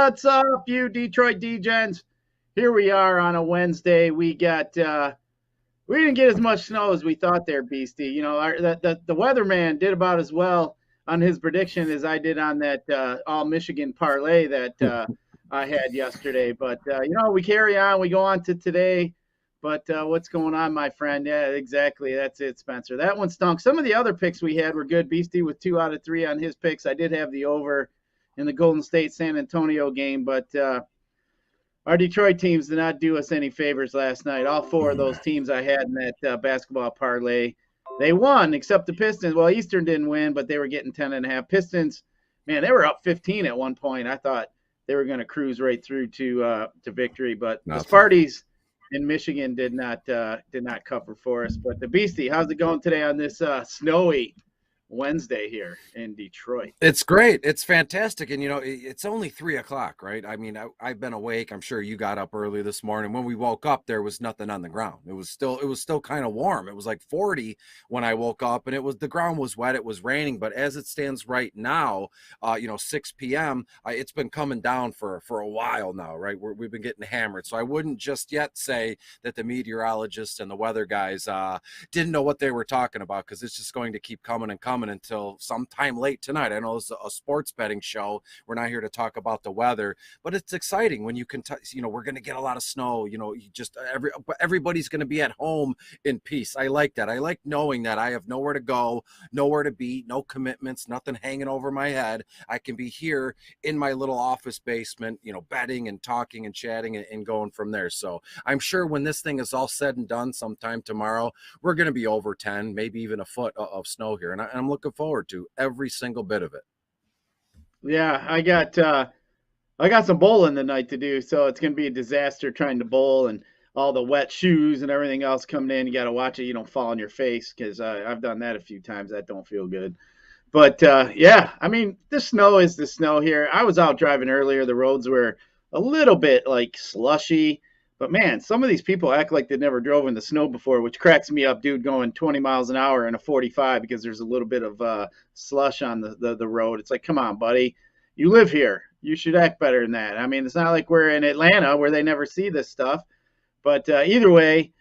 What's up, you Detroit D-Gens? Here we are on a Wednesday. We didn't get as much snow as we thought there, Beastie. The weatherman did about as well on his prediction as I did on that all Michigan parlay that I had yesterday. But we carry on. We go on to today. But what's going on, my friend? Yeah, exactly. That's it, Spencer. That one stunk. Some of the other picks we had were good. Beastie with 2 out of 3 on his picks. I did have the over in the Golden State San Antonio game, but our Detroit teams did not do us any favors last night. All 4 of those teams I had in that basketball parlay, they won, except the Pistons. Well, Eastern didn't win, but they were getting 10.5. Pistons, man, they were up 15 at one point. I thought they were going to cruise right through to victory, but the Sparties in Michigan did not cover for us. But the Beastie, how's it going today on this snowy Wednesday here in Detroit? It's great. It's fantastic. And, it's only 3:00, right? I mean, I've been awake. I'm sure you got up early this morning. When we woke up, there was nothing on the ground. It was still kind of warm. It was like 40 when I woke up, and the ground was wet. It was raining. But as it stands right now, 6 p.m., it's been coming down for a while now, right? We've been getting hammered. So I wouldn't just yet say that the meteorologists and the weather guys didn't know what they were talking about, because it's just going to keep coming and coming until sometime late tonight. I know it's a sports betting show. We're not here to talk about the weather, but it's exciting when you can, we're going to get a lot of snow. Everybody's going to be at home in peace. I like that. I like knowing that I have nowhere to go, nowhere to be, no commitments, nothing hanging over my head. I can be here in my little office basement, betting and talking and chatting and going from there. So I'm sure when this thing is all said and done sometime tomorrow, we're going to be over 10, maybe even a foot of snow here. And I'm looking forward to every single bit of it. Yeah, I got some bowling tonight to do, so it's going to be a disaster trying to bowl and all the wet shoes and everything else coming in. You got to watch it, you don't fall on your face, because I've done that a few times. That don't feel good. But yeah, I mean, the snow is the snow here. I was out driving earlier. The roads were a little bit like slushy. But, man, some of these people act like they never drove in the snow before, which cracks me up, dude, going 20 miles an hour in a 45 because there's a little bit of slush on the road. It's like, come on, buddy. You live here. You should act better than that. I mean, it's not like we're in Atlanta where they never see this stuff. But either way,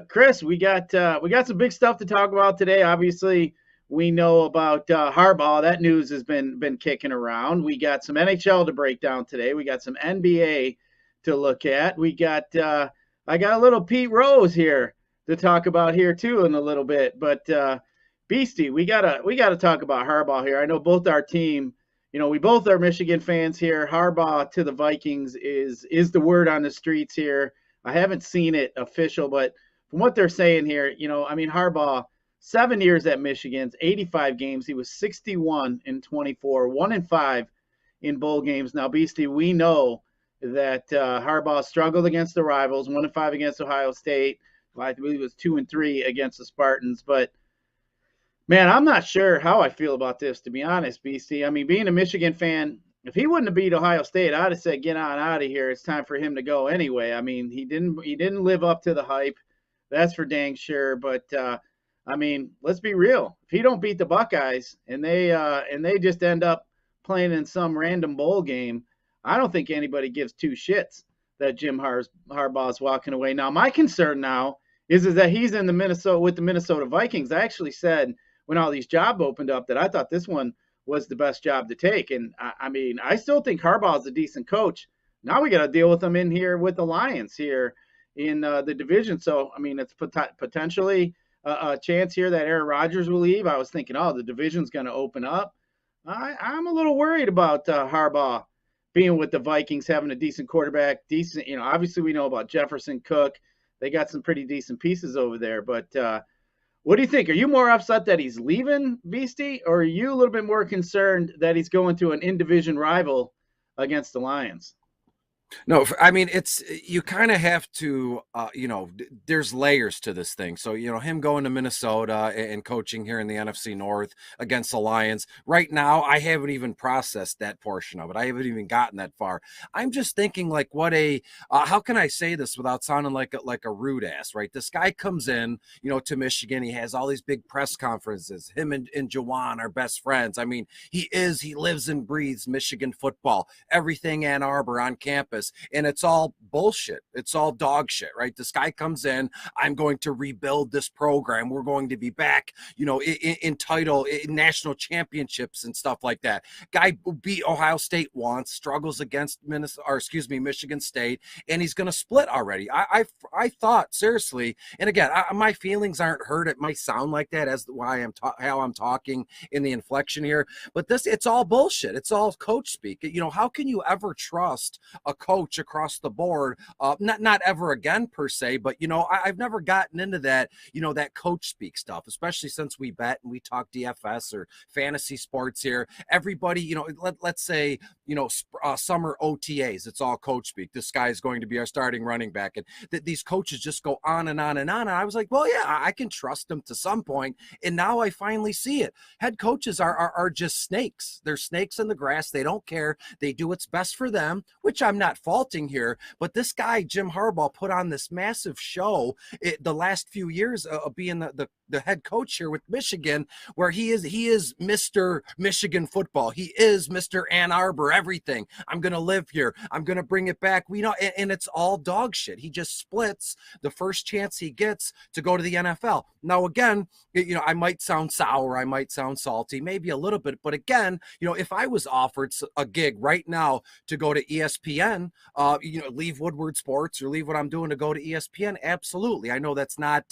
Chris, we got some big stuff to talk about today. Obviously, we know about Harbaugh. That news has been kicking around. We got some NHL to break down today. We got some NBA to look at. We got I got a little Pete Rose here to talk about here too in a little bit. But Beastie, we gotta talk about Harbaugh here. I know both our team, we both are Michigan fans here. Harbaugh to the Vikings is the word on the streets here. I haven't seen it official, but from what they're saying here, Harbaugh, 7 years at Michigan's 85 games. He was 61-24, 1-5 in bowl games. Now, Beastie, we know that Harbaugh struggled against the rivals, 1-5 against Ohio State. I believe it was 2-3 against the Spartans. But, man, I'm not sure how I feel about this, to be honest, Beastie. I mean, being a Michigan fan, if he wouldn't have beat Ohio State, I'd have said, get on out of here. It's time for him to go anyway. I mean, he didn't live up to the hype. That's for dang sure. But, let's be real. If he don't beat the Buckeyes and they just end up playing in some random bowl game, I don't think anybody gives 2 shits that Jim Harbaugh's walking away. Now, my concern now is that he's in with the Minnesota Vikings. I actually said when all these jobs opened up that I thought this one was the best job to take. And I still think Harbaugh's a decent coach. Now we got to deal with him in here with the Lions here in the division. So, it's potentially a chance here that Aaron Rodgers will leave. I was thinking, the division's going to open up. I'm a little worried about Harbaugh being with the Vikings, having a decent quarterback, obviously we know about Jefferson, Cook. They got some pretty decent pieces over there. But what do you think? Are you more upset that he's leaving, Beastie, or are you a little bit more concerned that he's going to an in-division rival against the Lions? No, I mean, it's you kind of have to, there's layers to this thing. So, him going to Minnesota and coaching here in the NFC North against the Lions. Right now, I haven't even processed that portion of it. I haven't even gotten that far. I'm just thinking, like, how can I say this without sounding like a rude ass, right? This guy comes in, to Michigan. He has all these big press conferences. Him and Jawan are best friends. I mean, he lives and breathes Michigan football, everything Ann Arbor on campus. And it's all bullshit. It's all dog shit, right? This guy comes in, I'm going to rebuild this program. We're going to be back, in title, in national championships and stuff like that. Guy beat Ohio State once, struggles against Michigan State, and he's going to split already. I thought seriously, and again, my feelings aren't hurt. It might sound like that as why how I'm talking in the inflection here, but it's all bullshit. It's all coach speak. How can you ever trust a coach across the board? Not ever again per se, but I've never gotten into that, that coach speak stuff, especially since we bet and we talk DFS or fantasy sports here. Everybody, let's say, summer OTAs, it's all coach speak. This guy is going to be our starting running back. And these coaches just go on and on and on. And I was like, well, yeah, I can trust them to some point. And now I finally see it. Head coaches are just snakes. They're snakes in the grass. They don't care. They do what's best for them, which I'm not faulting here. But this guy, Jim Harbaugh, put on this massive show the last few years of being the head coach here with Michigan, where he is Mr. Michigan football. He is Mr. Ann Arbor, everything. I'm going to live here. I'm going to bring it back. And it's all dog shit. He just splits the first chance he gets to go to the NFL. Now, again, I might sound sour. I might sound salty, maybe a little bit. But again, if I was offered a gig right now to go to ESPN, leave Woodward Sports or leave what I'm doing to go to ESPN, absolutely. I know that's not,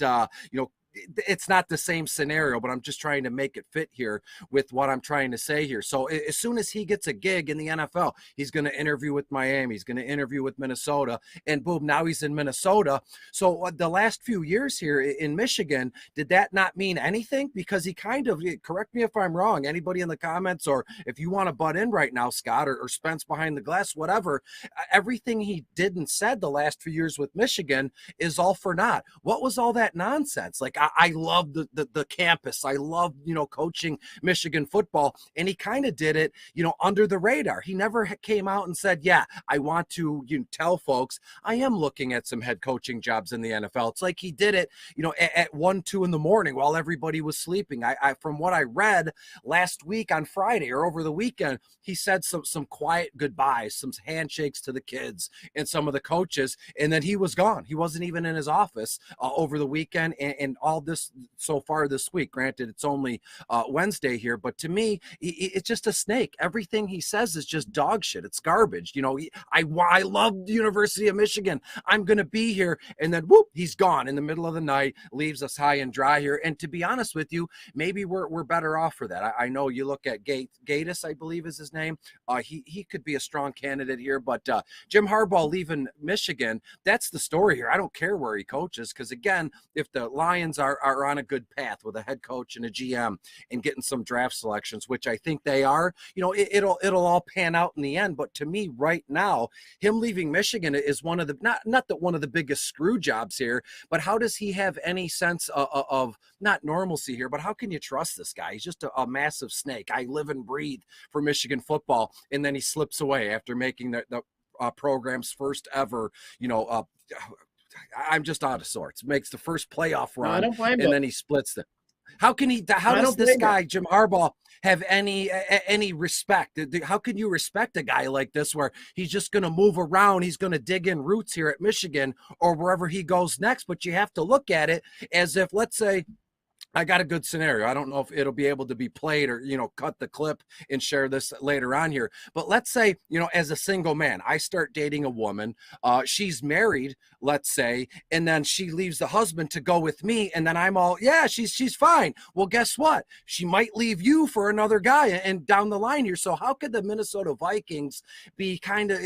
it's not the same scenario, but I'm just trying to make it fit here with what I'm trying to say here. So as soon as he gets a gig in the NFL, he's going to interview with Miami, he's going to interview with Minnesota, and boom, now he's in Minnesota. So the last few years here in Michigan, did that not mean anything? Because he kind of, correct me if I'm wrong, anybody in the comments, or if you want to butt in right now, Scott, or Spence behind the glass, whatever, everything he did and said the last few years with Michigan is all for naught. What was all that nonsense? Like, I love the campus. I love, coaching Michigan football. And he kind of did it, under the radar. He never came out and said, yeah, I want to tell folks I am looking at some head coaching jobs in the NFL. It's like he did it, at 1, 2 in the morning while everybody was sleeping. I from what I read last week on Friday or over the weekend, he said some quiet goodbyes, some handshakes to the kids and some of the coaches, and then he was gone. He wasn't even in his office over the weekend and all this so far this week. Granted, it's only Wednesday here, but to me, it's just a snake. Everything he says is just dog shit. It's garbage. I love the University of Michigan. I'm going to be here. And then whoop, he's gone in the middle of the night, leaves us high and dry here. And to be honest with you, maybe we're better off for that. I know you look at Gatis, I believe is his name. He could be a strong candidate here, but Jim Harbaugh leaving Michigan, that's the story here. I don't care where he coaches, because again, if the Lions are on a good path with a head coach and a GM and getting some draft selections, which I think they are, it'll all pan out in the end. But to me right now, him leaving Michigan is one of the, not that one of the biggest screw jobs here, but how does he have any sense of not normalcy here, but how can you trust this guy? He's just a massive snake. I live and breathe for Michigan football. And then he slips away after making the program's first ever, I'm just out of sorts. Makes the first playoff No, I run, don't blame and him. then he splits them. How I does don't this blame him. guy, Jim Harbaugh, have any respect? How can you respect a guy like this where he's just going to move around? He's going to dig in roots here at Michigan or wherever he goes next. But you have to look at it as if, let's say, I got a good scenario. I don't know if it'll be able to be played or, cut the clip and share this later on here. But let's say, as a single man, I start dating a woman. She's married, let's say, and then she leaves the husband to go with me. And then I'm all, yeah, she's fine. Well, guess what? She might leave you for another guy and down the line here. So how could the Minnesota Vikings be kind of,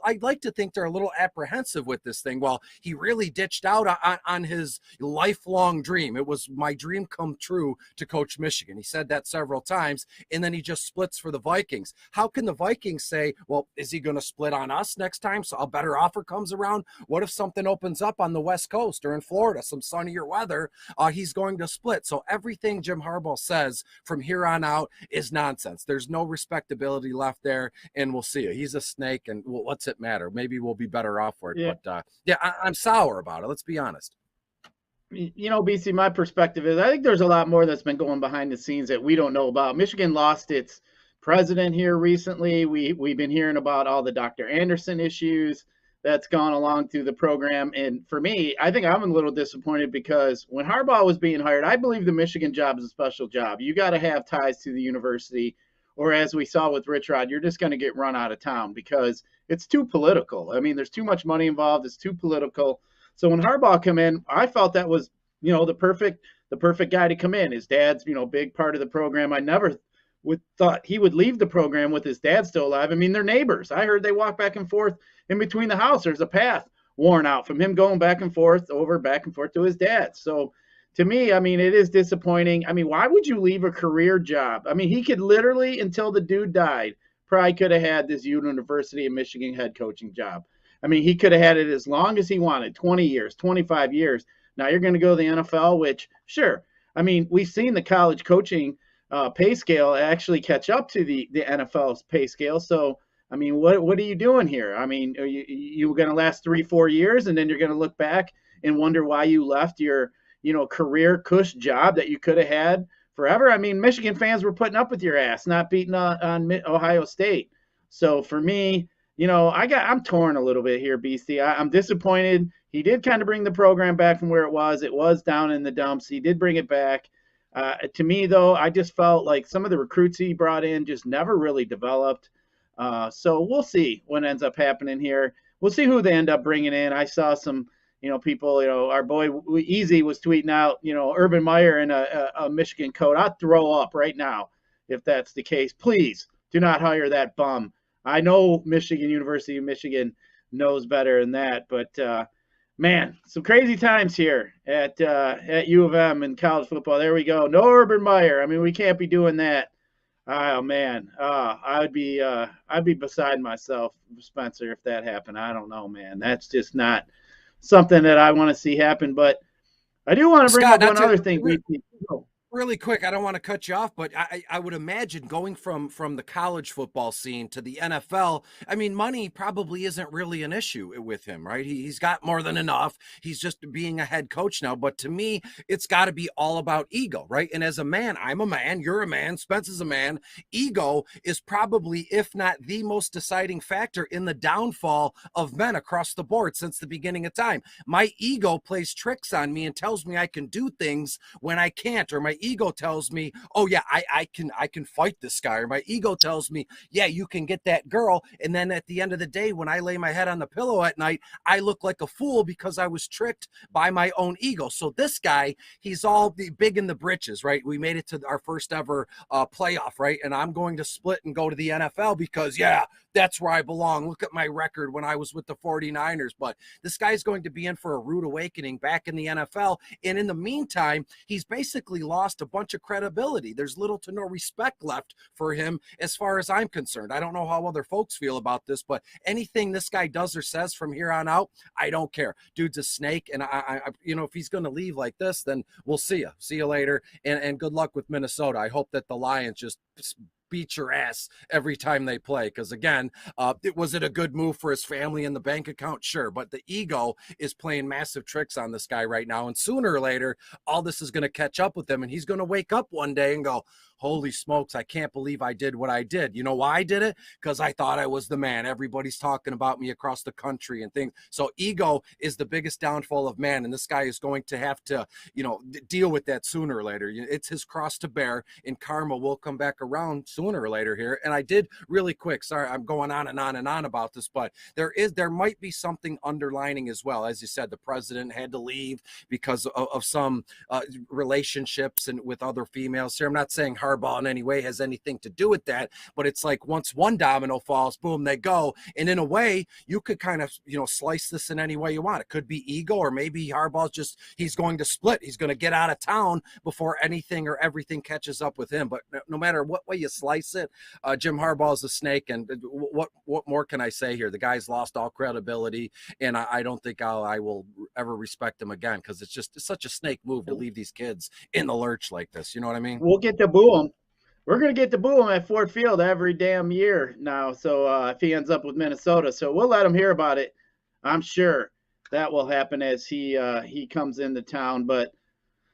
I'd like to think they're a little apprehensive with this thing. Well, he really ditched out on his lifelong dream. It was my my dream come true to coach Michigan. He said that several times, and then he just splits for the Vikings. How can the Vikings say, well, is he going to split on us next time so a better offer comes around? What if something opens up on the West Coast or in Florida, some sunnier weather? He's going to split. So everything Jim Harbaugh says from here on out is nonsense. There's no respectability left there, and we'll see. He's a snake, and what's it matter? Maybe we'll be better off for it. Yeah. But I'm sour about it. Let's be honest. You know, BC, my perspective is I think there's a lot more that's been going behind the scenes that we don't know about. Michigan lost its president here recently. We've been hearing about all the Dr. Anderson issues that's gone along through the program. And for me, I think I'm a little disappointed because when Harbaugh was being hired, I believe the Michigan job is a special job. You got to have ties to the university, or as we saw with Rich Rod, you're just going to get run out of town because it's too political. I mean, there's too much money involved. It's too political. So when Harbaugh came in, I felt that was, the perfect guy to come in. His dad's, big part of the program. I never thought he would leave the program with his dad still alive. I mean, they're neighbors. I heard they walk back and forth in between the house. There's a path worn out from him going back and forth to his dad. So to me, I mean, it is disappointing. I mean, why would you leave a career job? I mean, he could literally, until the dude died, probably could have had this University of Michigan head coaching job. I mean, he could have had it as long as he wanted, 20 years, 25 years. Now you're going to go to the NFL, which, sure. I mean, we've seen the college coaching pay scale actually catch up to the NFL's pay scale. So, I mean, what are you doing here? I mean, are you going to last 3-4 years, and then you're going to look back and wonder why you left your, career cush job that you could have had forever? I mean, Michigan fans were putting up with your ass, not beating on Ohio State. So for me, I'm torn a little bit here, Beastie. I'm disappointed. He did kind of bring the program back from where it was. It was down in the dumps. He did bring it back. To me, though, I just felt like some of the recruits he brought in just never really developed. So we'll see what ends up happening here. We'll see who they end up bringing in. I saw some, people, our boy Easy was tweeting out, Urban Meyer in a Michigan coat. I'd throw up right now if that's the case. Please do not hire that bum. I know University of Michigan knows better than that, but man, some crazy times here at U of M in college football. There we go. No Urban Meyer. I mean, we can't be doing that. Oh man, I'd be beside myself, Spencer, if that happened. I don't know, man. That's just not something that I want to see happen. But I do want to bring up one other thing. Really quick, I don't want to cut you off, but I would imagine going from the college football scene to the NFL, I mean, money probably isn't really an issue with him, right? He's got more than enough. He's just being a head coach now. But to me, it's got to be all about ego, right? And as a man, I'm a man, you're a man, Spence is a man. Ego is probably, if not the most deciding factor in the downfall of men across the board since the beginning of time. My ego plays tricks on me and tells me I can do things when I can't, or my ego tells me, oh yeah, I can fight this guy, or my ego tells me, yeah, you can get that girl. And then at the end of the day, when I lay my head on the pillow at night, I look like a fool because I was tricked by my own ego. So this guy, he's all big in the britches, right? We made it to our first ever playoff, right? And I'm going to split and go to the NFL because, yeah, that's where I belong. Look at my record when I was with the 49ers. But this guy's going to be in for a rude awakening back in the NFL. And in the meantime, he's basically lost a bunch of credibility. There's little to no respect left for him as far as I'm concerned. I don't know how other folks feel about this, but anything this guy does or says from here on out, I don't care. Dude's a snake. And I if he's going to leave like this, then we'll see you. See you later. And good luck with Minnesota. I hope that the Lions just beat your ass every time they play. Because again, was it a good move for his family and the bank account? Sure. But the ego is playing massive tricks on this guy right now. And sooner or later, all this is going to catch up with him. And he's going to wake up one day and go, holy smokes, I can't believe I did what I did. You know why I did it? Because I thought I was the man. Everybody's talking about me across the country and things. So ego is the biggest downfall of man. And this guy is going to have to, deal with that sooner or later. It's his cross to bear, and karma will come back around sooner sooner or later here. And I did really quick. Sorry, I'm going on and on and on about this, but there might be something underlining as well. As you said, the president had to leave because of some relationships and with other females here. I'm not saying Harbaugh in any way has anything to do with that, but it's like once one domino falls, boom, they go. And in a way, you could kind of, slice this in any way you want. It could be ego, or maybe Harbaugh's he's going to split. He's going to get out of town before anything or everything catches up with him. But no matter what way you slice it, Jim Harbaugh's a snake. And what more can I say here? The guy's lost all credibility, and I don't think I will ever respect him again, because it's such a snake move to leave these kids in the lurch like this. You know what I mean? We'll get to boo him. We're going to get to boo him at Ford Field every damn year now. So if he ends up with Minnesota, so we'll let him hear about it. I'm sure that will happen as he comes into town. But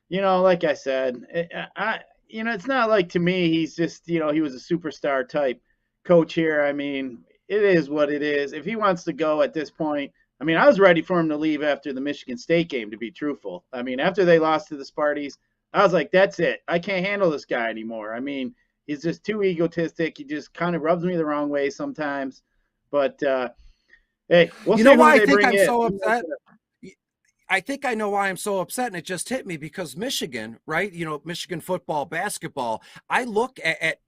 like I said, it's not like, to me, he's just he was a superstar type coach here. I mean, it is what it is. If he wants to go at this point, I mean, I was ready for him to leave after the Michigan State game, to be truthful. I mean, after they lost to the Sparties, I was like, that's it. I can't handle this guy anymore. I mean, he's just too egotistic. He just kind of rubs me the wrong way sometimes. But, hey, we'll see why who I they think bring I'm in. so upset? I think I know why I'm so upset, and it just hit me because Michigan, right? Michigan football, basketball. I look at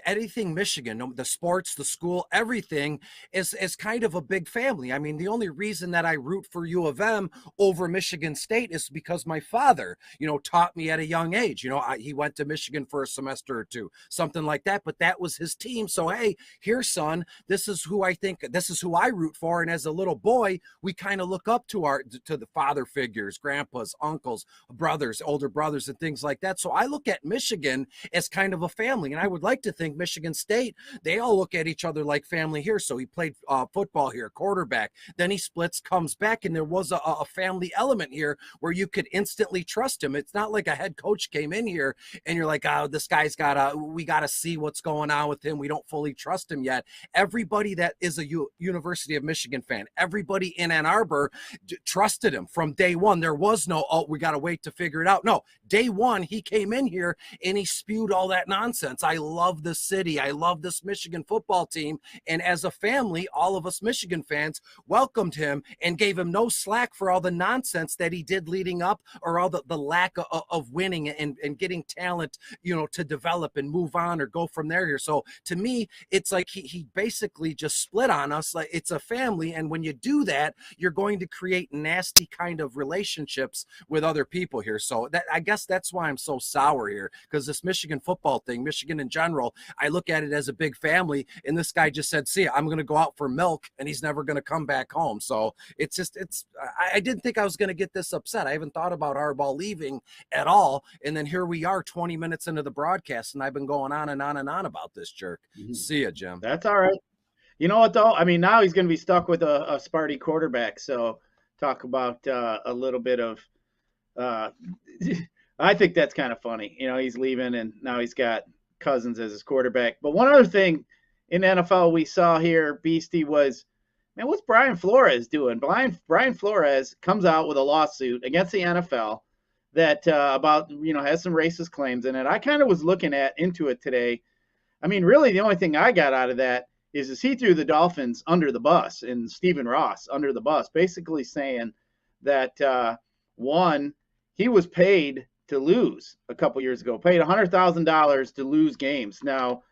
anything Michigan, the sports, the school, everything is kind of a big family. I mean, the only reason that I root for U of M over Michigan State is because my father, taught me at a young age. He went to Michigan for a semester or two, something like that. But that was his team. So, hey, here, son, this is who I root for. And as a little boy, we kind of look up to the father figures, grandpas, uncles, brothers, older brothers, and things like that. So I look at Michigan as kind of a family, and I would like to think Michigan State, they all look at each other like family here. So he played football here, quarterback, then he splits, comes back, and there was a family element here where you could instantly trust him. It's not like a head coach came in here and you're like, oh, this guy's we got to see what's going on with him. We don't fully trust him yet. Everybody that is a University of Michigan fan, everybody in Ann Arbor trusted him from day one. There was no, oh, we got to wait to figure it out. No, day one, he came in here and he spewed all that nonsense. I love the city. I love this Michigan football team. And as a family, all of us Michigan fans welcomed him and gave him no slack for all the nonsense that he did leading up, or all the lack of winning and getting talent, to develop and move on or go from there here. So to me, it's like he basically just split on us. Like, it's a family. And when you do that, you're going to create nasty kind of relationships with other people here. So I guess that's why I'm so sour here, because this Michigan football thing, Michigan in general, I look at it as a big family, and this guy just said, see, I'm going to go out for milk, and he's never going to come back home. So I didn't think I was going to get this upset. I haven't thought about Harbaugh leaving at all. And then here we are 20 minutes into the broadcast, and I've been going on and on and on about this jerk. Mm-hmm. See ya, Jim. That's all right. You know what, though? I mean, now he's going to be stuck with a Sparty quarterback. So talk about a little bit of I think that's kind of funny. He's leaving, and now he's got Cousins as his quarterback. But one other thing in NFL we saw here, Beastie, was, man, what's Brian Flores doing? Brian Flores comes out with a lawsuit against the NFL that about, has some racist claims in it. I kind of was looking into it today. I mean, really, the only thing I got out of that is he threw the Dolphins under the bus and Stephen Ross under the bus, basically saying that, one, he was paid to lose a couple years ago, paid $100,000 to lose games. Now,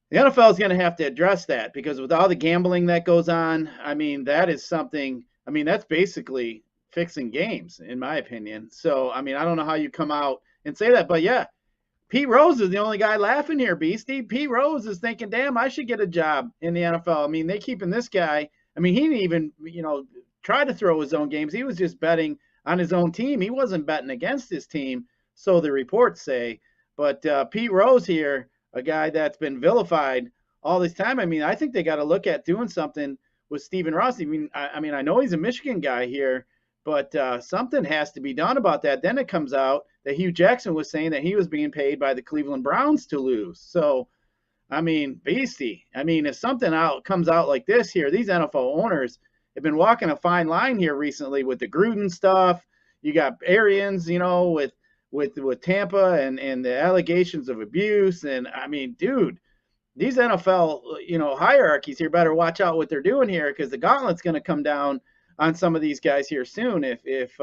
the NFL is going to have to address that, because with all the gambling that goes on, I mean, that is something, I mean, that's basically fixing games, in my opinion. So, I mean, I don't know how you come out and say that, but yeah, Pete Rose is the only guy laughing here, Beastie. Pete Rose is thinking, damn, I should get a job in the NFL. I mean, they keeping this guy. I mean, he didn't even, try to throw his own games. He was just betting on his own team. He wasn't betting against his team, so the reports say. But Pete Rose here, a guy that's been vilified all this time, I mean, I think they got to look at doing something with Stephen Ross. I know he's a Michigan guy here, but something has to be done about that. Then it comes out that Hugh Jackson was saying that he was being paid by the Cleveland Browns to lose. So, I mean, Beastie, I mean, if something comes out like this here, these NFL owners have been walking a fine line here recently with the Gruden stuff. You got Arians, with with Tampa and the allegations of abuse. And I mean, dude, these NFL hierarchies here better watch out what they're doing here, because the gauntlet's going to come down on some of these guys here soon if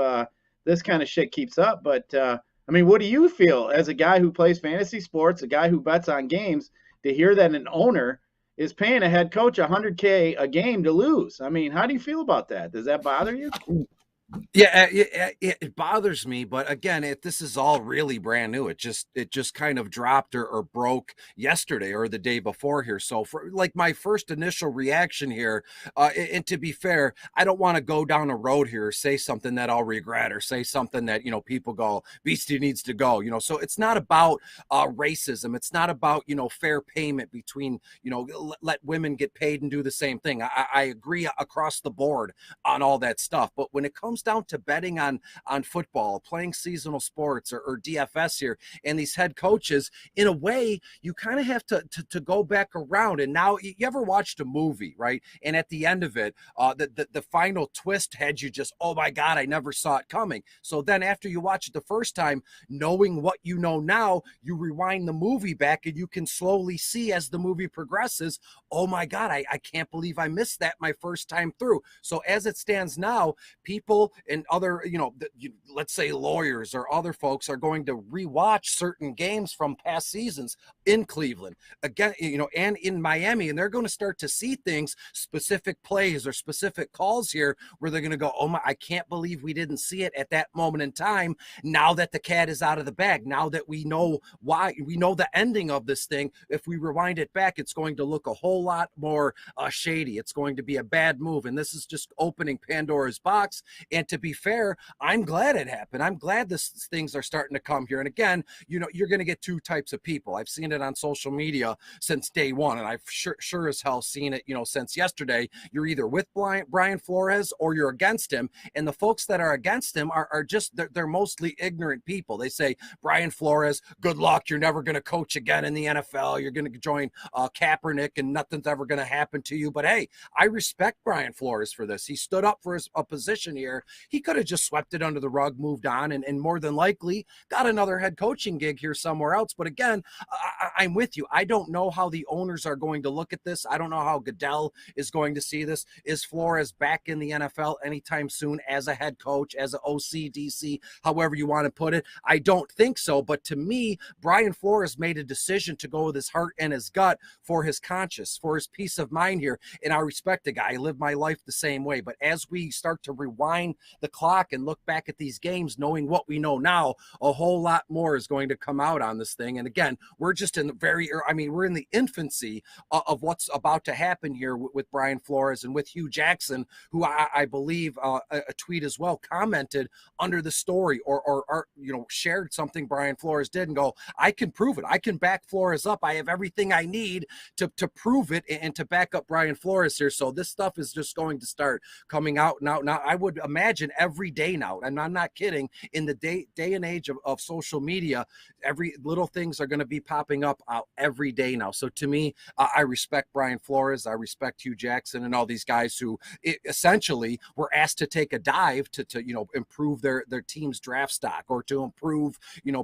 this kind of shit keeps up. But I mean, what do you feel as a guy who plays fantasy sports, a guy who bets on games, to hear that an owner is paying a head coach $100K a game to lose? I mean, how do you feel about that? Does that bother you? Yeah, it bothers me, but again, this is all really brand new. It just kind of dropped or broke yesterday or the day before here. So for like my first initial reaction here, and to be fair, I don't want to go down a road here, say something that I'll regret, or say something that people go, Beastie needs to go. So it's not about racism. It's not about fair payment between let women get paid and do the same thing. I agree across the board on all that stuff, but when it comes down to betting on football, playing seasonal sports or DFS here, and these head coaches, in a way, you kind of have to go back around. And now, you ever watched a movie, right? And at the end of it, the final twist had you just, oh my God, I never saw it coming. So then after you watch it the first time, knowing what you know now, you rewind the movie back and you can slowly see as the movie progresses, oh my God, I can't believe I missed that my first time through. So as it stands now, people and other, let's say lawyers or other folks are going to rewatch certain games from past seasons in Cleveland, again, and in Miami, and they're going to start to see things, specific plays or specific calls here, where they're going to go, oh my, I can't believe we didn't see it at that moment in time. Now that the cat is out of the bag, now that we know why, we know the ending of this thing, if we rewind it back, it's going to look a whole lot more shady. It's going to be a bad move, and this is just opening Pandora's box. And to be fair, I'm glad it happened. I'm glad things are starting to come here. And again, you're going to get two types of people. I've seen it on social media since day one, and I've sure as hell seen it, since yesterday. You're either with Brian Flores or you're against him. And the folks that are against him are just, they're mostly ignorant people. They say, Brian Flores, good luck. You're never going to coach again in the NFL. You're going to join Kaepernick and nothing's ever going to happen to you. But hey, I respect Brian Flores for this. He stood up for a position here. He could have just swept it under the rug, moved on, and more than likely got another head coaching gig here somewhere else. But again, I'm with you. I don't know how the owners are going to look at this. I don't know how Goodell is going to see this. Is Flores back in the NFL anytime soon as a head coach, as an OC, DC, however you want to put it? I don't think so. But to me, Brian Flores made a decision to go with his heart and his gut for his conscience, for his peace of mind here. And I respect the guy. I live my life the same way. But as we start to rewind the clock and look back at these games, knowing what we know now, a whole lot more is going to come out on this thing. And again, we're just in the we're in the infancy of what's about to happen here with Brian Flores and with Hugh Jackson, who I believe a tweet as well commented under the story or shared something Brian Flores did and go, I can prove it. I can back Flores up. I have everything I need to prove it and to back up Brian Flores here. So this stuff is just going to start coming out now. Now, I would imagine every day now, and I'm not kidding, in the day and age of social media, every little things are going to be popping up out every day now. So to me, I respect Brian Flores. I respect Hugh Jackson and all these guys who essentially were asked to take a dive to improve their team's draft stock or to improve,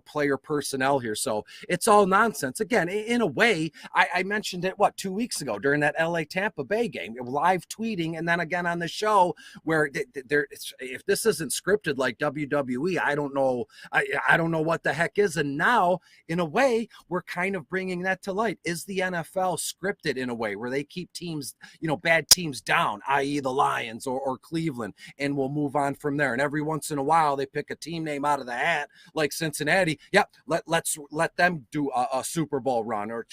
player personnel here. So it's all nonsense. Again, in a way, I mentioned it, 2 weeks ago during that LA Tampa Bay game, live tweeting, and then again on the show, where if this isn't scripted like WWE, I don't know. I don't know what the heck is. And now, in a way, we're kind of bringing that to light. Is the NFL scripted in a way where they keep teams, bad teams down, i.e. the Lions or Cleveland, and we'll move on from there. And every once in a while, they pick a team name out of the hat, like Cincinnati. Yep, let's let them do a Super Bowl run, or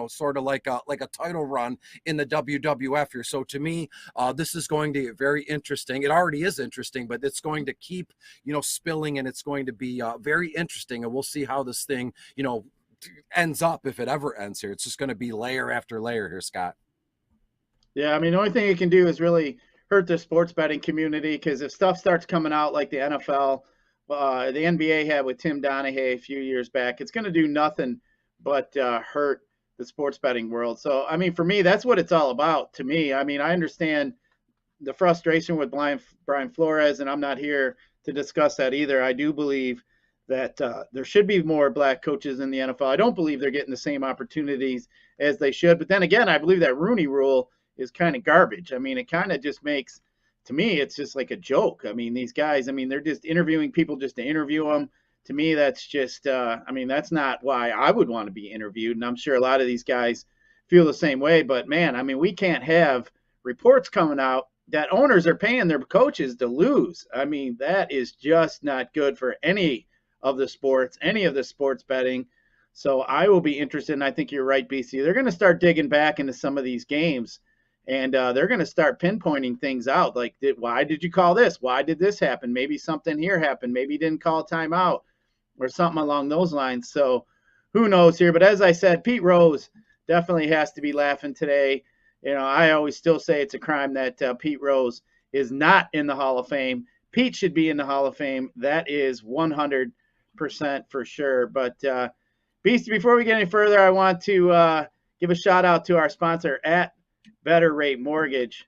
sort of like a title run in the WWF here. So to me, this is going to be very interesting. It already is interesting, but it's going to keep spilling, and it's going to be very interesting. And we'll see how this thing ends up, if it ever ends here. It's just going to be layer after layer here, Scott. Yeah, I mean, the only thing it can do is really hurt the sports betting community, because if stuff starts coming out like the NFL, the NBA had with Tim Donaghy a few years back, it's going to do nothing but hurt the sports betting world. So, I mean, for me, that's what it's all about to me. I mean, I understand the frustration with Brian Flores, and I'm not here to discuss that either. I do believe that there should be more black coaches in the NFL. I don't believe they're getting the same opportunities as they should. But then again, I believe that Rooney Rule is kind of garbage. I mean, it kind of just makes, to me, it's just like a joke. I mean, these guys, I mean, they're just interviewing people just to interview them. To me, that's just, I mean, that's not why I would want to be interviewed. And I'm sure a lot of these guys feel the same way. But man, I mean, we can't have reports coming out that owners are paying their coaches to lose. I mean, that is just not good for any of the sports, any of the sports betting. So I will be interested, and I think you're right, BC. They're going to start digging back into some of these games, and they're going to start pinpointing things out. Like, why did you call this? Why did this happen? Maybe something here happened. Maybe you didn't call timeout or something along those lines. So who knows here? But as I said, Pete Rose definitely has to be laughing today. You know, I always still say it's a crime that Pete Rose is not in the Hall of Fame. Pete should be in the Hall of Fame. That is 100% for sure. But Beastie, before we get any further, I want to give a shout out to our sponsor at Better Rate Mortgage.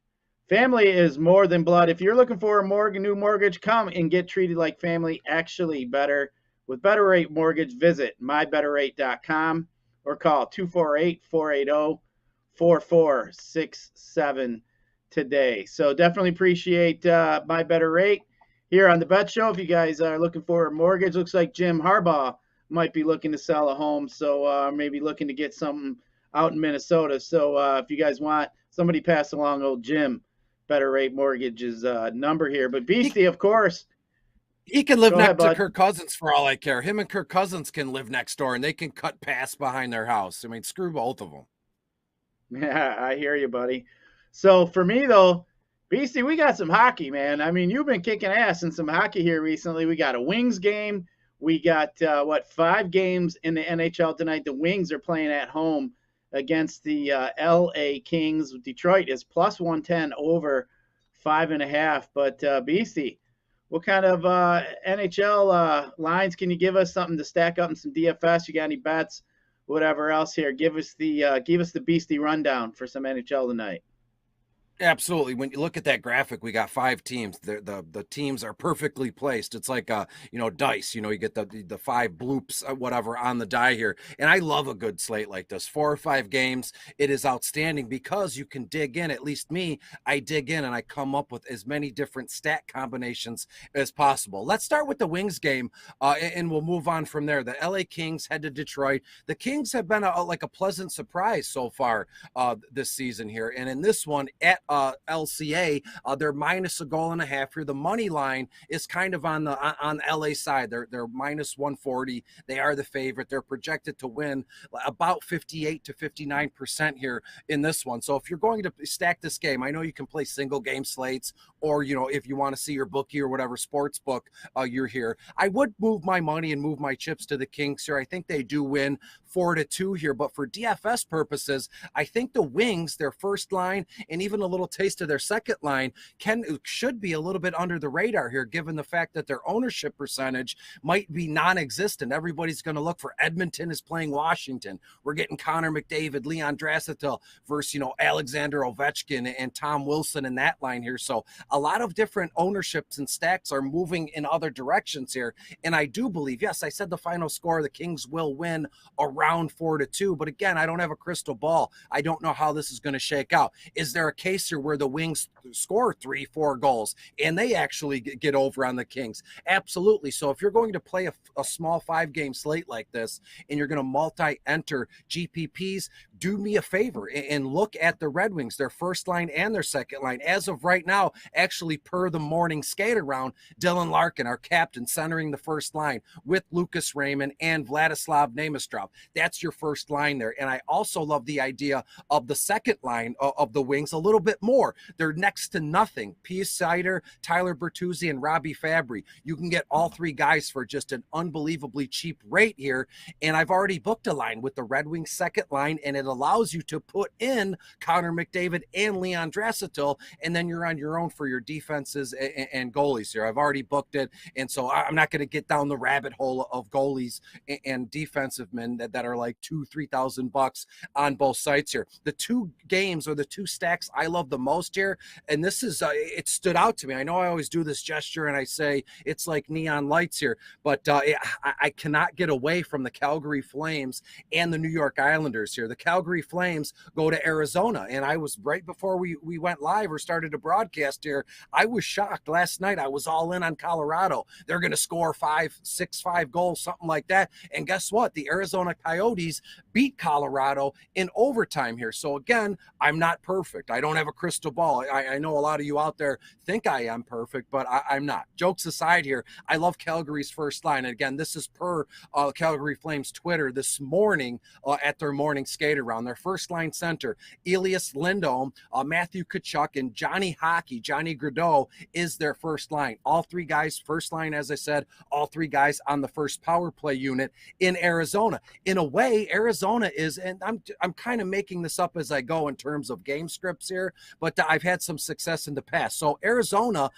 Family is more than blood. If you're looking for a new mortgage, come and get treated like family, actually better. With Better Rate Mortgage, visit mybetterrate.com or call 248-480-4467 today. So definitely appreciate My Better Rate here on the Bet Show. If you guys are looking for a mortgage, looks like Jim Harbaugh might be looking to sell a home, so maybe looking to get something out in Minnesota. So if you guys want, somebody pass along old Jim Better Rate Mortgage's number here. But Beastie, of course. He can live Go next ahead, to bud. Kirk Cousins for all I care. Him and Kirk Cousins can live next door, and they can cut pass behind their house. I mean, screw both of them. Yeah, I hear you, buddy. So for me though, Beastie, we got some hockey, man. I mean, you've been kicking ass in some hockey here recently. We got a Wings game. We got 5 games in the NHL tonight. The Wings are playing at home against the LA Kings. Detroit is plus 110 over 5.5. But Beastie, what kind of NHL lines can you give us? Something to stack up in some DFS? You got any bets? Whatever else here? Give us the Beastie rundown for some NHL tonight. Absolutely. When you look at that graphic, we got 5 teams. The teams are perfectly placed. It's like dice. You know, you get the 5 bloops, whatever, on the die here. And I love a good slate like this. 4 or 5 games. It is outstanding because you can dig in. At least me, I dig in and I come up with as many different stat combinations as possible. Let's start with the Wings game, and we'll move on from there. The LA Kings head to Detroit. The Kings have been like a pleasant surprise so far this season here, and in this one at LCA, they're minus a goal and a half here. The money line is kind of on the LA side. They're minus 140. They are the favorite. They're projected to win about 58 to 59% here in this one. So if you're going to stack this game, I know you can play single game slates, or if you want to see your bookie or whatever sports book you're here. I would move my money and move my chips to the Kings here. I think they do win 4-2 here, but for DFS purposes, I think the Wings, their first line, and even a little taste of their second line should be a little bit under the radar here, given the fact that their ownership percentage might be non-existent. Everybody's going to look for Edmonton is playing Washington. We're getting Connor McDavid, Leon Draisaitl versus Alexander Ovechkin and Tom Wilson in that line here. So a lot of different ownerships and stacks are moving in other directions here. And I do believe, yes, I said the final score, the Kings will win around 4-2. But again, I don't have a crystal ball. I don't know how this is going to shake out. Is there a case here where the Wings score 3-4 goals and they actually get over on the Kings? Absolutely. So if you're going to play a small 5-game slate like this and you're going to multi-enter GPPs, do me a favor and look at the Red Wings, their first line and their second line. As of right now, actually per the morning skate around, Dylan Larkin, our captain, centering the first line with Lucas Raymond and Vladislav Nemistrov. That's your first line there. And I also love the idea of the second line of the Wings a little bit more. They're next to nothing. Pius Sider, Tyler Bertuzzi, and Robbie Fabry. You can get all 3 guys for just an unbelievably cheap rate here. And I've already booked a line with the Red Wings second line, and it allows you to put in Connor McDavid and Leon Draisaitl, and then you're on your own for your defenses and goalies here. I've already booked it, and so I'm not going to get down the rabbit hole of goalies and defensive men that are like $2,000-$3,000 on both sites here. The 2 games or the 2 stacks I love love the most here, and this is it stood out to me. I know I always do this gesture and I say it's like neon lights here, but I cannot get away from the Calgary Flames and the New York Islanders here. The Calgary Flames go to Arizona, and I was right before we went live or started to broadcast here. I was shocked last night. I was all in on Colorado. They're going to score 5 goals, something like that. And guess what? The Arizona Coyotes beat Colorado in overtime here. So again, I'm not perfect. I don't have a crystal ball. I know a lot of you out there think I am perfect, but I'm not. Jokes aside here, I love Calgary's first line. And again, this is per Calgary Flames Twitter this morning at their morning skate around. Their first line center, Elias Lindholm, Matthew Tkachuk, and Johnny Hockey, Johnny Gaudreau is their first line. All three guys, first line, as I said, all three guys on the first power play unit in Arizona. In a way, Arizona is, and I'm kind of making this up as I go in terms of game scripts here, but I've had some success in the past. So Arizona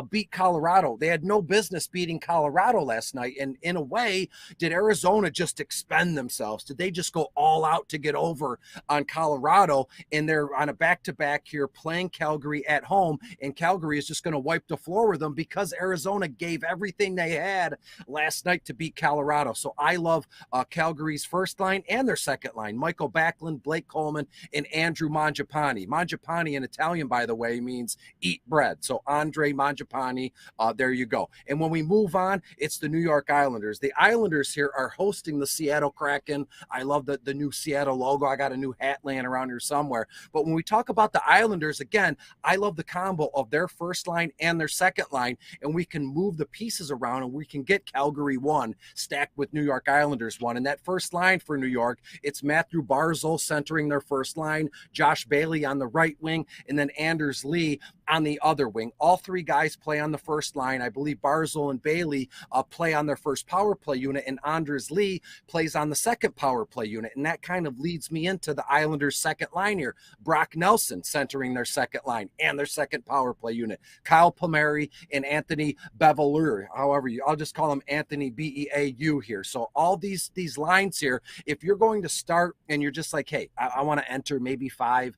beat Colorado. They had no business beating Colorado last night. And in a way, did Arizona just expend themselves? Did they just go all out to get over on Colorado? And they're on a back-to-back here playing Calgary at home, and Calgary is just going to wipe the floor with them because Arizona gave everything they had last night to beat Colorado. So I love Calgary's first line and their second line. Michael Backlund, Blake Coleman, and Andrew Mangiapane. Mangiapane in Italian, by the way, means eat bread. So Andre Mangiapane, there you go. And when we move on, it's the New York Islanders. The Islanders here are hosting the Seattle Kraken. I love the new Seattle logo. I got a new hat laying around here somewhere. But when we talk about the Islanders, again, I love the combo of their first line and their second line, and we can move the pieces around and we can get Calgary 1 stacked with New York Islanders 1. And that first line for New York, it's Matthew Barzal centering their first line, Josh Bailey on the right wing, and then Anders Lee on the other wing. All three guys play on the first line. I believe Barzal and Bailey play on their first power play unit, and Anders Lee plays on the second power play unit. And that kind of leads me into the Islanders' second line here. Brock Nelson centering their second line and their second power play unit. Kyle Palmieri and Anthony Beveleur, however I'll just call him Anthony Beau here. So all these lines here, if you're going to start and you're just like, hey, I want to enter maybe 5-6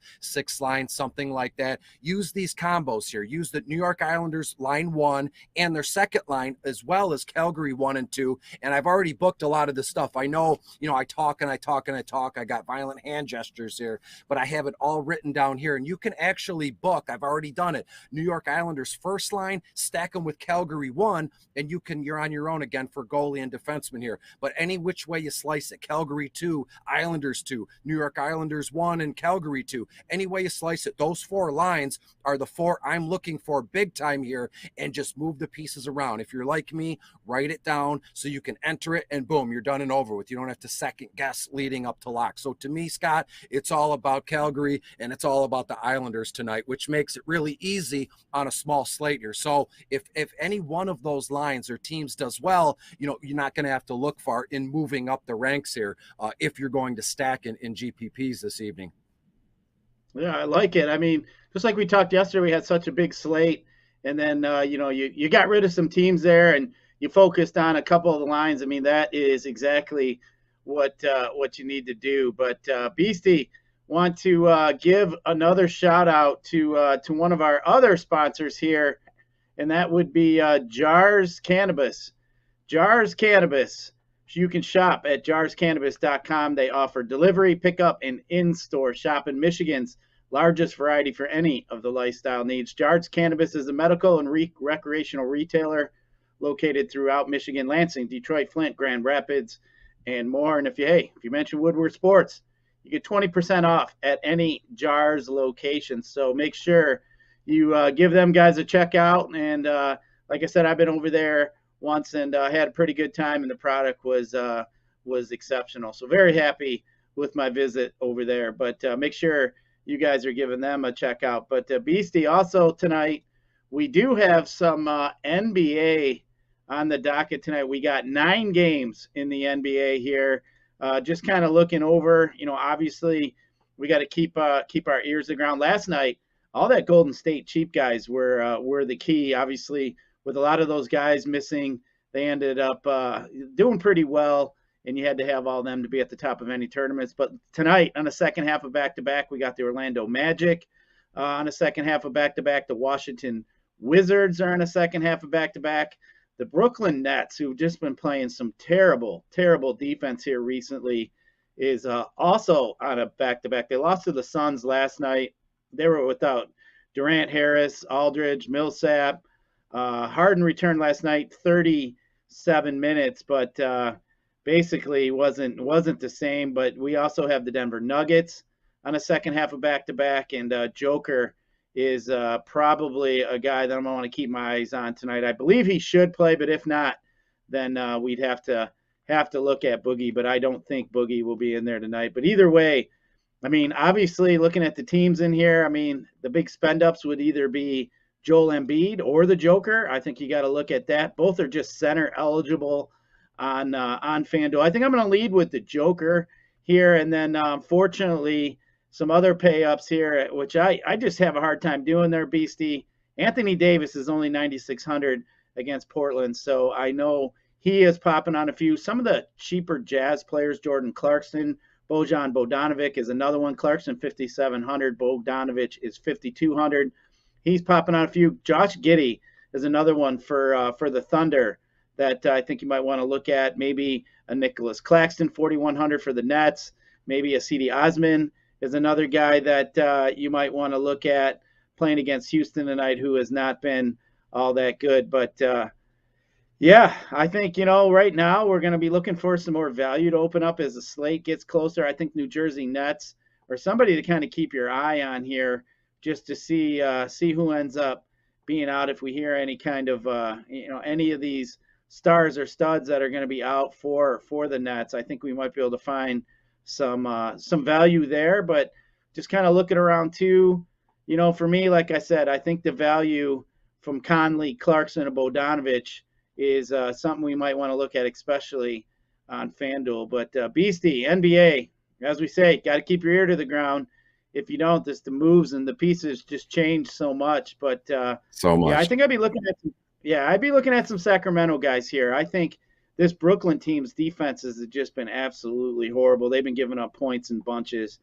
lines, something like that, use these combos here. Use the New York Islanders line 1 and their second line, as well as Calgary 1 and 2. And I've already booked a lot of this stuff. I know, I talk and I talk and I talk. I got violent hand gestures here, but I have it all written down here. And you can actually book, I've already done it, New York Islanders first line, stack them with Calgary 1, and you're on your own again for goalie and defenseman here. But any which way you slice it, Calgary 2, Islanders 2, New York Islanders 1, and Calgary 2, any way you slice it, those 4 lines are the 4 I'm looking for big time here, and just move the pieces around. If you're like me, write it down so you can enter it, and boom, you're done and over with. You don't have to second guess leading up to lock. So to me, Scott, it's all about Calgary and it's all about the Islanders tonight, which makes it really easy on a small slate here. So if any one of those lines or teams does well, you're not going to have to look far in moving up the ranks here if you're going to stack in GPPs this evening. Yeah, I like it. I mean, just like we talked yesterday, we had such a big slate, and then you got rid of some teams there, and you focused on a couple of the lines. I mean, that is exactly what you need to do. But Beastie, want to give another shout out to one of our other sponsors here, and that would be Jars Cannabis. Jars Cannabis. You can shop at jarscannabis.com. They offer delivery, pickup, and in-store shop in Michigan's largest variety for any of the lifestyle needs. Jars Cannabis is a medical and recreational retailer located throughout Michigan, Lansing, Detroit, Flint, Grand Rapids, and more. And if you mention Woodward Sports, you get 20% off at any Jars location. So make sure you give them guys a check out. And like I said, I've been over there once and had a pretty good time, and the product was exceptional. So very happy with my visit over there. But make sure you guys are giving them a check out. But Beastie, also tonight, we do have some NBA on the docket tonight. We got 9 games in the NBA here. Just kind of looking over, obviously we got to keep our ears to the ground. Last night, all that Golden State cheap guys were the key. Obviously, with a lot of those guys missing, they ended up doing pretty well, and you had to have all of them to be at the top of any tournaments. But tonight, on the second half of back-to-back, we got the Orlando Magic on a second half of back-to-back. The Washington Wizards are on a second half of back-to-back. The Brooklyn Nets, who've just been playing some terrible, terrible defense here recently, is also on a back-to-back. They lost to the Suns last night. They were without Durant, Harris, Aldridge, Millsap. Harden returned last night, 37 minutes, but basically wasn't the same. But we also have the Denver Nuggets on a second half of back-to-back, and Joker is probably a guy that I'm going to keep my eyes on tonight. I believe he should play, but if not, then we'd have to look at Boogie. But I don't think Boogie will be in there tonight. But either way, I mean, obviously looking at the teams in here, I mean, the big spend-ups would either be Joel Embiid or the Joker. I think you got to look at that. Both are just center eligible on FanDuel. I think I'm going to lead with the Joker here, and then fortunately some other pay-ups here, which I just have a hard time doing there, Beastie. Anthony Davis is only 9,600 against Portland, so I know he is popping on a few. Some of the cheaper Jazz players, Jordan Clarkson, Bojan Bogdanovic is another one. Clarkson 5,700, Bogdanovic is 5,200. He's popping on a few. Josh Giddey is another one for the Thunder that I think you might want to look at. Maybe a Nicholas Claxton, 4,100 for the Nets. Maybe a C.D. Osman is another guy that you might want to look at playing against Houston tonight, who has not been all that good. But, yeah, I think, right now we're going to be looking for some more value to open up as the slate gets closer. I think New Jersey Nets or somebody to kind of keep your eye on here just to see who ends up being out. If we hear any kind of, any of these stars or studs that are going to be out for the Nets, I think we might be able to find some value there. But just kind of looking around too, for me, like I said, I think the value from Conley, Clarkson, and Bogdanovic is something we might want to look at, especially on FanDuel. But Beastie, NBA, as we say, got to keep your ear to the ground. If you don't, the moves and the pieces just change so much. But so much. Yeah, I think I'd be looking at some Sacramento guys here. I think this Brooklyn team's defenses have just been absolutely horrible. They've been giving up points in bunches.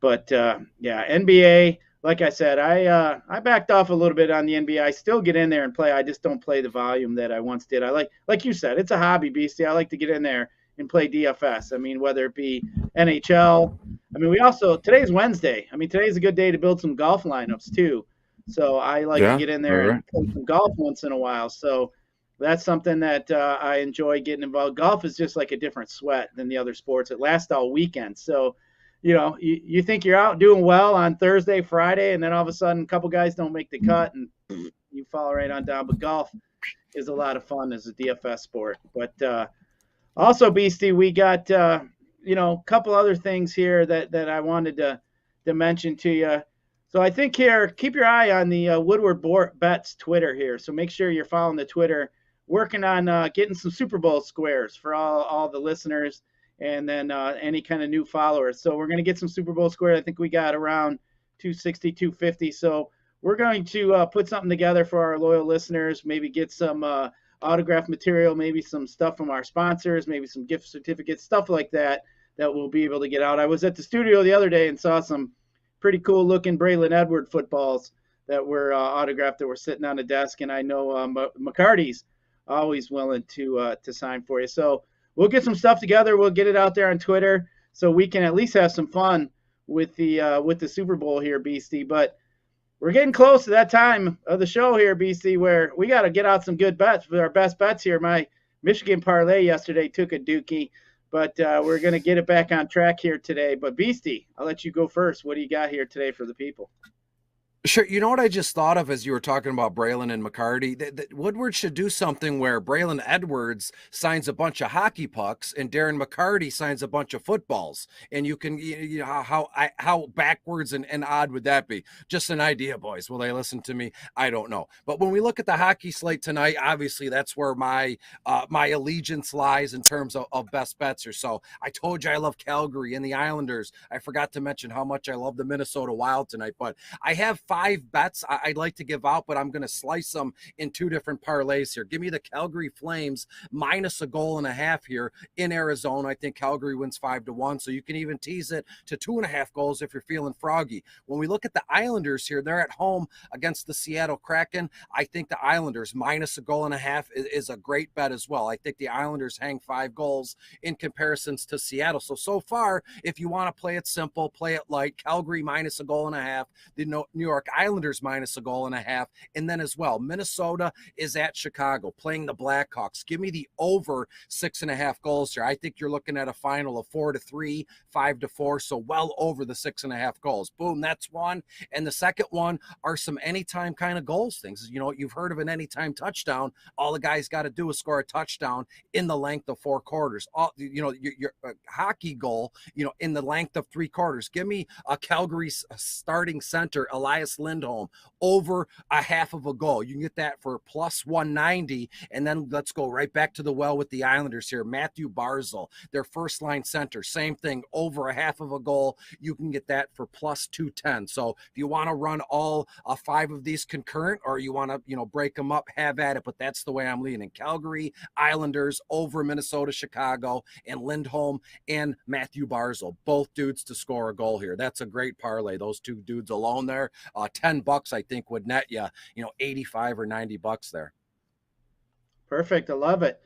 But NBA, like I said, I backed off a little bit on the NBA. I still get in there and play. I just don't play the volume that I once did. I like you said, it's a hobby, Beastie. I like to get in there and play DFS. I mean, whether it be NHL. I mean, today's Wednesday. I mean, today's a good day to build some golf lineups too. So I like to get in there and play some golf once in a while. So that's something that I enjoy getting involved. Golf is just like a different sweat than the other sports. It lasts all weekend. So, you think you're out doing well on Thursday, Friday, and then all of a sudden a couple guys don't make the cut and you fall right on down. But golf is a lot of fun as a DFS sport. But also, Beastie, we got, a couple other things here that I wanted to mention to you. So I think here, keep your eye on the Woodward Bets Twitter here. So make sure you're following the Twitter, working on getting some Super Bowl squares for all the listeners, and then any kind of new followers. So we're going to get some Super Bowl squares. I think we got around 260, 250. So we're going to put something together for our loyal listeners, maybe get some autograph material, maybe some stuff from our sponsors, maybe some gift certificates, stuff like that we'll be able to get out. I was at the studio the other day and saw some pretty cool looking Braylon Edward footballs that were autographed that were sitting on the desk. And I know McCarty's always willing to sign for you. So we'll get some stuff together. We'll get it out there on Twitter so we can at least have some fun with the Super Bowl here, Beastie. But we're getting close to that time of the show here, Beastie, where we got to get out some good bets with our best bets here. My Michigan parlay yesterday took a dookie, but we're going to get it back on track here today. But Beastie, I'll let you go first. What do you got here today for the people? Sure. You know what I just thought of as you were talking about Braylon and McCarty? That Woodward should do something where Braylon Edwards signs a bunch of hockey pucks and Darren McCarty signs a bunch of footballs. And you can, how backwards and odd would that be? Just an idea, boys. Will they listen to me? I don't know. But when we look at the hockey slate tonight, obviously that's where my allegiance lies in terms of best bets or so. I told you I love Calgary and the Islanders. I forgot to mention how much I love the Minnesota Wild tonight, but I have 5 bets I'd like to give out, but I'm going to slice them in 2 different parlays here. Give me the Calgary Flames minus a goal and a half here in Arizona. I think Calgary wins 5-1, so you can even tease it to 2.5 goals if you're feeling froggy. When we look at the Islanders here, they're at home against the Seattle Kraken. I think the Islanders minus a goal and a half is a great bet as well. I think the Islanders hang 5 goals in comparisons to Seattle. So far, if you want to play it simple, play it light, Calgary minus a goal and a half, the New York Islanders minus a goal and a half, and then as well, Minnesota is at Chicago playing the Blackhawks. Give me the over 6.5 goals here. I think you're looking at a final of 4-3, 5-4, so well over the 6.5 goals. Boom, that's one. And the second one are some anytime kind of goals things. You know, you've heard of an anytime touchdown. All the guy's got to do is score a touchdown in the length of 4 quarters. Your hockey goal, in the length of 3 quarters. Give me a Calgary starting center, Elias Lindholm, over a half of a goal. You can get that for plus 190. And then let's go right back to the well with the Islanders here. Matthew Barzal, their first line center, same thing, over a half of a goal. You can get that for plus 210. So if you want to run all 5 of these concurrent, or you want to, break them up, have at it. But that's the way I'm leaning. Calgary, Islanders over Minnesota, Chicago, and Lindholm and Matthew Barzal, both dudes to score a goal here. That's a great parlay. Those 2 dudes alone there, $10 I think would net you, 85 or $90 there. Perfect. I love it.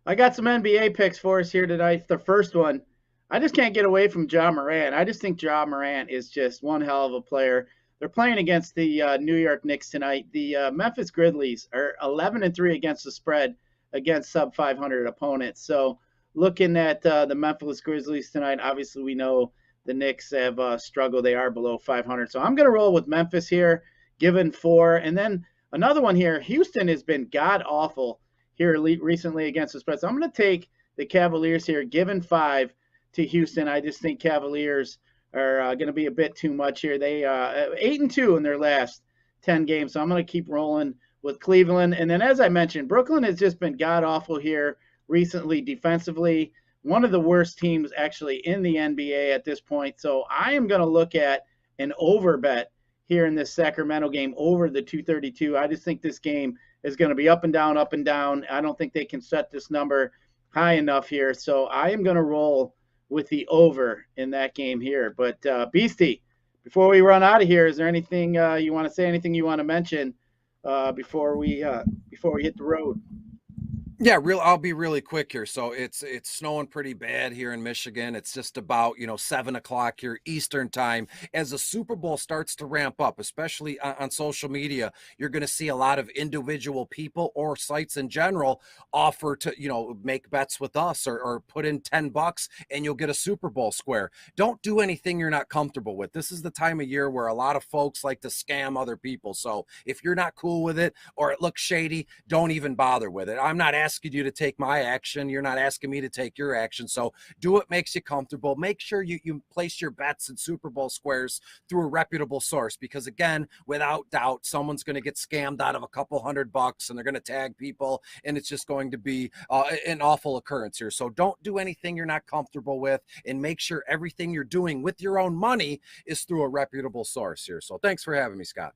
I got some NBA picks for us here tonight. The first one, I just can't get away from Ja Morant. I just think Ja Morant is just one hell of a player. They're playing against the New York Knicks tonight. The Memphis Grizzlies are 11-3 against the spread against sub-500 opponents. So looking at the Memphis Grizzlies tonight, obviously we know the Knicks have struggled. They are below 500. So I'm going to roll with Memphis here, given 4. And then another one here, Houston has been god-awful here recently against the spread. So I'm going to take the Cavaliers here, given 5 to Houston. I just think Cavaliers are going to be a bit too much here. They 8-2 in their last 10 games. So I'm going to keep rolling with Cleveland. And then, as I mentioned, Brooklyn has just been god-awful here recently defensively. One of the worst teams actually in the NBA at this point. So I am going to look at an over bet here in this Sacramento game over the 232. I just think this game is going to be up and down, up and down. I don't think they can set this number high enough here. So I am going to roll with the over in that game here. But Beastie, before we run out of here, is there anything you want to say, anything you want to mention before we hit the road? Yeah, I'll be really quick here. So it's snowing pretty bad here in Michigan. It's just about 7 o'clock here Eastern time. As the Super Bowl starts to ramp up, especially on social media, you're going to see a lot of individual people or sites in general offer to make bets with us or put in $10 and you'll get a Super Bowl square. Don't do anything you're not comfortable with. This is the time of year where a lot of folks like to scam other people. So if you're not cool with it or it looks shady, don't even bother with it. I'm not asking you to take my action. You're not asking me to take your action. So do what makes you comfortable. Make sure you place your bets in Super Bowl squares through a reputable source, because again, without doubt, someone's going to get scammed out of a couple $100 and they're going to tag people and it's just going to be an awful occurrence here. So don't do anything you're not comfortable with, and make sure everything you're doing with your own money is through a reputable source here. So thanks for having me, Scott.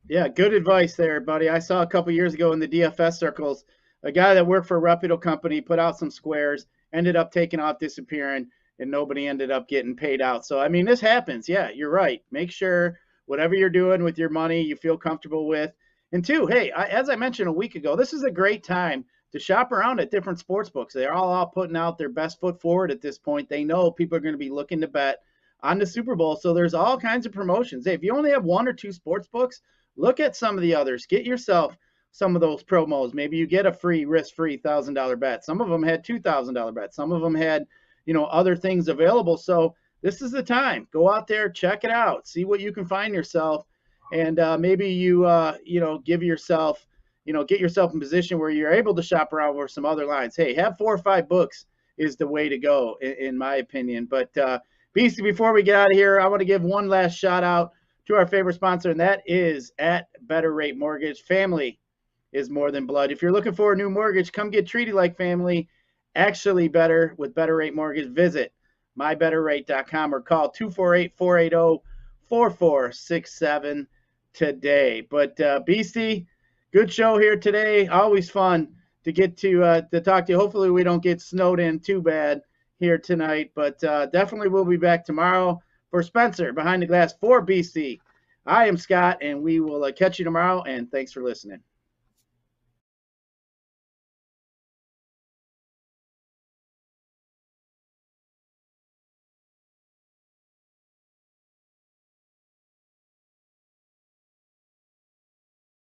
Yeah, good advice there, buddy. I saw a couple years ago in the DFS circles, a guy that worked for a reputable company put out some squares, ended up taking off, disappearing, and nobody ended up getting paid out. So, I mean, this happens. Yeah, you're right. Make sure whatever you're doing with your money, you feel comfortable with. And 2, hey, as I mentioned a week ago, this is a great time to shop around at different sports books. They're all out putting out their best foot forward at this point. They know people are going to be looking to bet on the Super Bowl. So there's all kinds of promotions. Hey, if you only have 1 or 2 sports books, look at some of the others. Get yourself some of those promos. Maybe you get a free, risk-free $1,000 bet. Some of them had $2,000 bets. Some of them had, other things available. So this is the time. Go out there, check it out, see what you can find yourself, and maybe you, give yourself, get yourself in position where you're able to shop around for some other lines. Hey, have 4 or 5 books is the way to go, in my opinion. But Beastie, before we get out of here, I want to give one last shout out to our favorite sponsor, and that is at Better Rate Mortgage. Family is more than blood. If you're looking for a new mortgage, come get treated like family. Actually better with Better Rate Mortgage. Visit mybetterrate.com or call 248-480-4467. today. But Beastie, good show here today. Always fun to get to talk to you. Hopefully we don't get snowed in too bad here tonight, but definitely we'll be back tomorrow. For Spencer, behind the glass for Beastie, I am Scott, and we will catch you tomorrow, and thanks for listening.